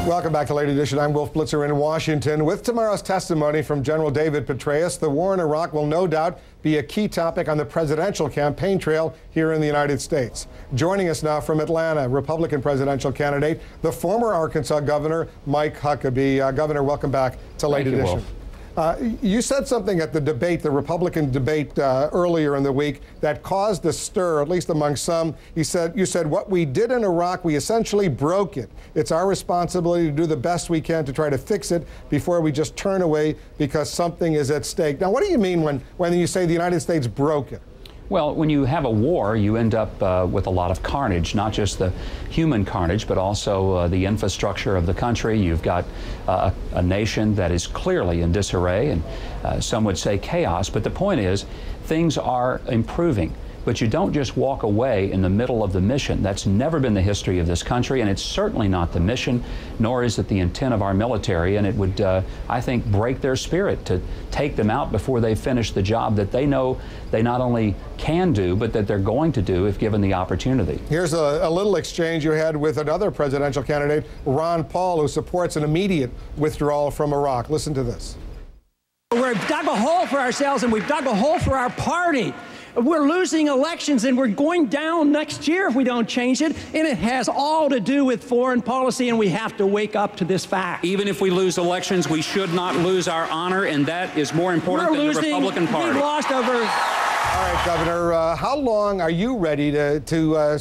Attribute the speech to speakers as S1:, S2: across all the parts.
S1: Welcome back to Late Edition. I'm Wolf Blitzer in Washington. With tomorrow's testimony from General David Petraeus, the war in Iraq will no doubt be a key topic on the presidential campaign trail here in the United States. Joining us now from Atlanta, Republican presidential candidate, the former Arkansas Governor, Mike Huckabee. Governor, welcome back to Late Edition. Wolf. You said something at the debate, the Republican debate earlier in the week, that caused a stir, at least among some. You said, what we did in Iraq, we essentially broke it. It's our responsibility to do the best we can to try to fix it before we just turn away because something is at stake. Now, what do you mean when you say the United States broke it?
S2: Well, when you have a war, you end up with a lot of carnage, not just the human carnage, but also the infrastructure of the country. You've got a nation that is clearly in disarray, and some would say chaos. But the point is, things are improving. But you don't just walk away in the middle of the mission. That's never been the history of this country, and it's certainly not the mission, nor is it the intent of our military. And it would, I think, break their spirit to take them out before they finish the job that they know they not only can do, but that they're going to do if given the opportunity.
S1: Here's a little exchange you had with another presidential candidate, Ron Paul, who supports an immediate withdrawal from Iraq. Listen to this.
S3: We've dug a hole for ourselves, and we've dug a hole for our party. We're losing elections, and we're going down next year if we don't change it. And it has all to do with foreign policy, and we have to wake up to this fact.
S4: Even if we lose elections, we should not lose our honor, and that is more important than the Republican Party.
S3: We've lost over.
S1: All right, Governor, how long are you ready to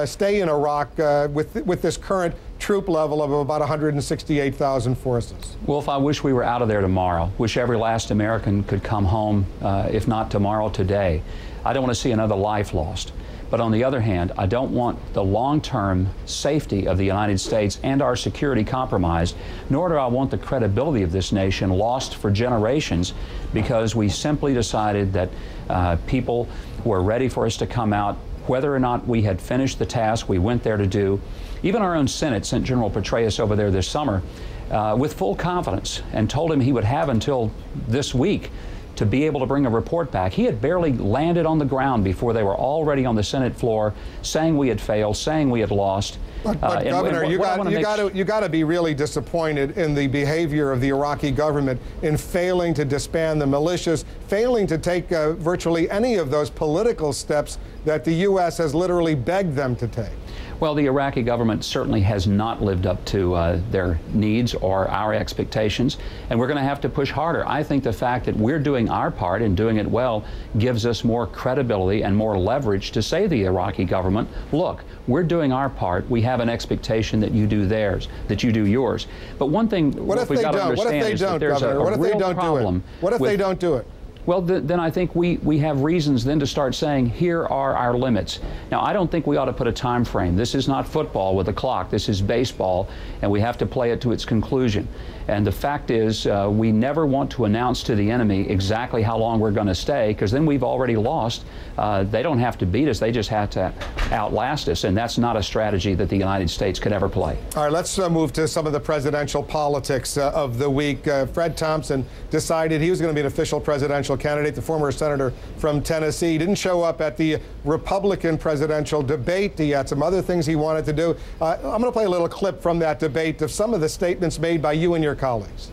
S1: stay in Iraq with this current troop level of about 168,000 forces?
S2: Wolf, I wish we were out of there tomorrow. Wish every last American could come home, if not tomorrow, today. I don't want to see another life lost. But on the other hand, I don't want the long-term safety of the United States and our security compromised, nor do I want the credibility of this nation lost for generations because we simply decided that people were ready for us to come out, whether or not we had finished the task we went there to do. Even our own Senate sent General Petraeus over there this summer with full confidence and told him he would have until this week to be able to bring a report back. He had barely landed on the ground before they were already on the Senate floor saying we had failed, saying we had lost.
S1: But Governor, you got to be really disappointed in the behavior of the Iraqi government in failing to disband the militias, failing to take virtually any of those political steps that the U.S. has literally begged them to take.
S2: Well, the Iraqi government certainly has not lived up to their needs or our expectations, and we're going to have to push harder. I think the fact that we're doing our part and doing it well gives us more credibility and more leverage to say to the Iraqi government, look, we're doing our part. We have an expectation that you do theirs, that you do yours. But one thing we've got to understand is that there's a real problem.
S1: What if they don't do it?
S2: Well, then I think we have reasons then to start saying, here are our limits. Now, I don't think we ought to put a time frame. This is not football with a clock. This is baseball, and we have to play it to its conclusion. And the fact is, we never want to announce to the enemy exactly how long we're going to stay, because then we've already lost. They don't have to beat us. They just have to outlast us, and that's not a strategy that the United States could ever play.
S1: All right, let's move to some of the presidential politics of the week. Fred Thompson decided he was going to be an official presidential candidate, the former senator from Tennessee. He didn't show up at the Republican presidential debate. He had some other things he wanted to do. I'm going to play a little clip from that debate of some of the statements made by you and your colleagues.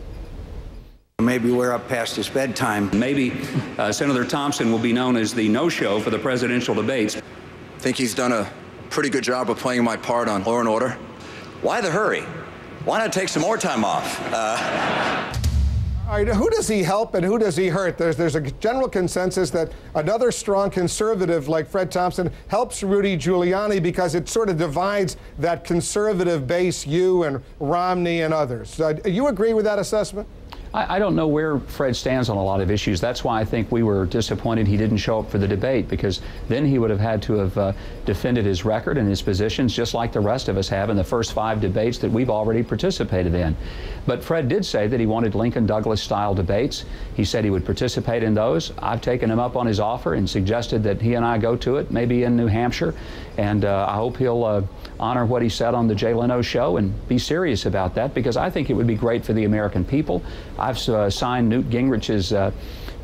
S5: Maybe we're up past his bedtime.
S4: Maybe Senator Thompson will be known as the no-show for the presidential debates.
S6: I think he's done a pretty good job of playing my part on Law and Order.
S7: Why the hurry? Why not take some more time off?
S1: All right, who does he help and who does he hurt? There's a general consensus that another strong conservative like Fred Thompson helps Rudy Giuliani because it sort of divides that conservative base, you and Romney and others. Do you agree with that assessment?
S2: I don't know where Fred stands on a lot of issues. That's why I think we were disappointed he didn't show up for the debate, because then he would have had to have defended his record and his positions just like the rest of us have in the first 5 debates that we've already participated in. But Fred did say that he wanted Lincoln-Douglas-style debates. He said he would participate in those. I've taken him up on his offer and suggested that he and I go to it, maybe in New Hampshire. And I hope he'll honor what he said on the Jay Leno show and be serious about that, because I think it would be great for the American people. I've signed Newt Gingrich's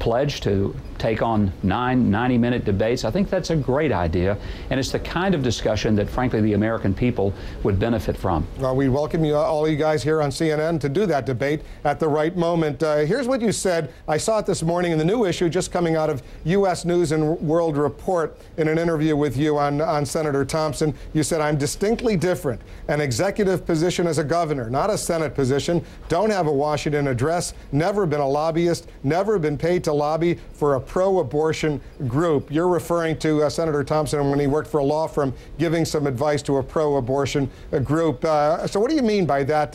S2: pledge to take on 9 90-minute debates. I think that's a great idea, and it's the kind of discussion that, frankly, the American people would benefit from.
S1: Well, we welcome you, all you guys here on CNN, to do that debate at the right moment. Here's what you said. I saw it this morning in the new issue just coming out of U.S. News and World Report in an interview with you on Senator Thompson. You said, "I'm distinctly different. An executive position as a governor, not a Senate position. Don't have a Washington address. Never been a lobbyist. Never been paid to lobby for a pro-abortion group." You're referring to Senator Thompson when he worked for a law firm giving some advice to a pro-abortion group. So what do you mean by that?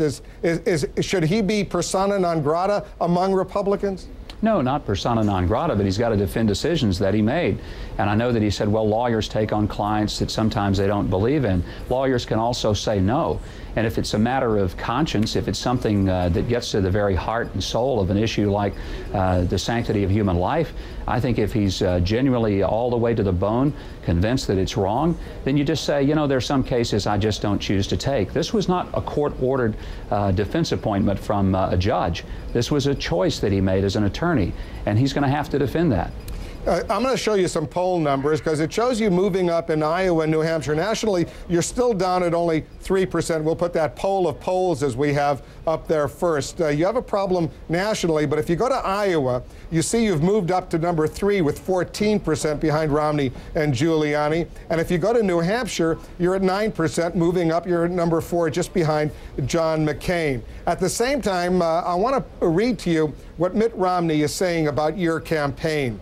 S1: Should he be persona non grata among Republicans?
S2: No, not persona non grata, but he's got to defend decisions that he made. And I know that he said, well, lawyers take on clients that sometimes they don't believe in. Lawyers can also say no. And if it's a matter of conscience, if it's something that gets to the very heart and soul of an issue like the sanctity of human life, I think if he's genuinely all the way to the bone convinced that it's wrong, then you just say, you know, there's some cases I just don't choose to take. This was not a court-ordered defense appointment from a judge. This was a choice that he made as an attorney, and he's going to have to defend that.
S1: I'm going to show you some poll numbers because it shows you moving up in Iowa and New Hampshire. Nationally, you're still down at only 3%. We'll put that poll of polls as we have up there first. You have a problem nationally, but if you go to Iowa, you see you've moved up to number 3 with 14% behind Romney and Giuliani. And if you go to New Hampshire, you're at 9%, moving up. You're at number 4, just behind John McCain. At the same time, I want to read to you what Mitt Romney is saying about your campaign.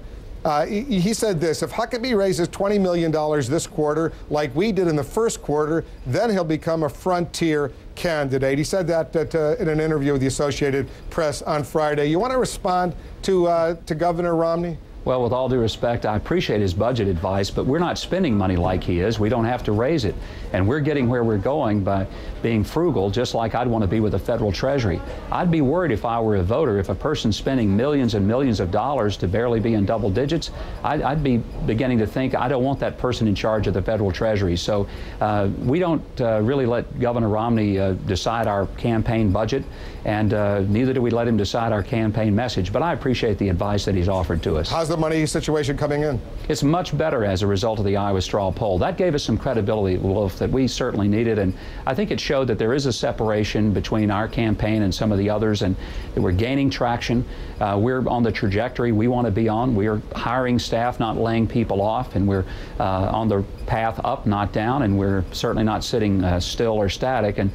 S1: He said this: "If Huckabee raises $20 million this quarter, like we did in the first quarter, then he'll become a frontier candidate." He said that in an interview with the Associated Press on Friday. You want to respond to Governor Romney?
S2: Well, with all due respect, I appreciate his budget advice, but we're not spending money like he is. We don't have to raise it. And we're getting where we're going by being frugal, just like I'd want to be with the federal treasury. I'd be worried if I were a voter, if a person's spending millions and millions of dollars to barely be in double digits, I'd be beginning to think I don't want that person in charge of the federal treasury. So we don't really let Governor Romney decide our campaign budget, and neither do we let him decide our campaign message. But I appreciate the advice that he's offered to us.
S1: How's the money situation coming in?
S2: It's much better as a result of the Iowa straw poll. That gave us some credibility, Wolf, that we certainly needed, and I think it showed that there is a separation between our campaign and some of the others, and that we're gaining traction. We're on the trajectory we want to be on. We're hiring staff, not laying people off, and we're on the path up, not down, and we're certainly not sitting still or static. And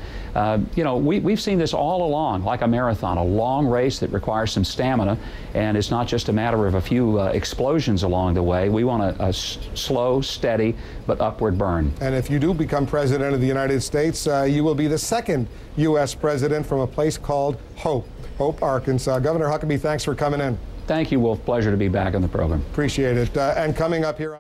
S2: you know, we've seen this all along, like a marathon, a long race that requires some stamina, and it's not just a matter of a few explosions along the way. We want a slow, steady, but upward burn.
S1: And if you do become president of the United States, you will be the second U.S. president from a place called Hope, Arkansas. Governor Huckabee, thanks for coming in.
S2: Thank you, Wolf. Pleasure to be back on the program.
S1: Appreciate it. And coming up here.